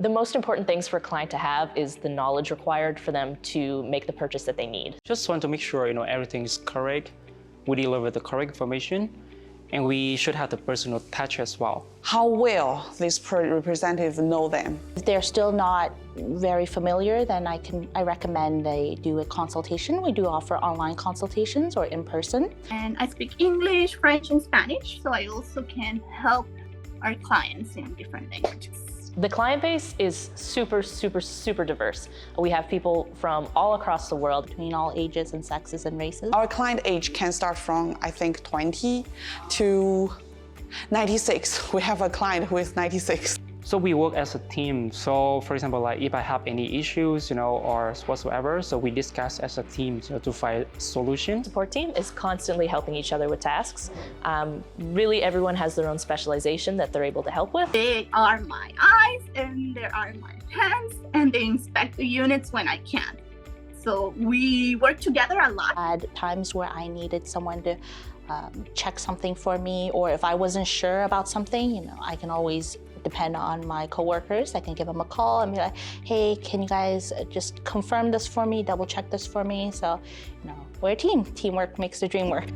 The most important things for a client to have is the knowledge required for them to make the purchase that they need. Just want to make sure everything is correct. We deliver the correct information, and we should have the personal touch as well. How well this representative know them? If they're still not very familiar, then I recommend they do a consultation. We do offer online consultations or in person. And I speak English, French, and Spanish, so I also can help our clients in different languages. The client base is super, super, super diverse. We have people from all across the world. Between all ages and sexes and races. Our client age can start from, I think, 20 to 96. We have a client who is 96. So we work as a team. So for example, like if I have any issues, or whatsoever, so we discuss as a team to find solutions. The support team is constantly helping each other with tasks. Really, everyone has their own specialization that they're able to help with. They are my eyes and they are my hands, and they inspect the units when I can. So we work together a lot. I had times where I needed someone to check something for me, or if I wasn't sure about something, I can always depend on my coworkers. I can give them a call and be like, hey, can you guys just confirm this for me, double check this for me? So, we're a team. Teamwork makes the dream work.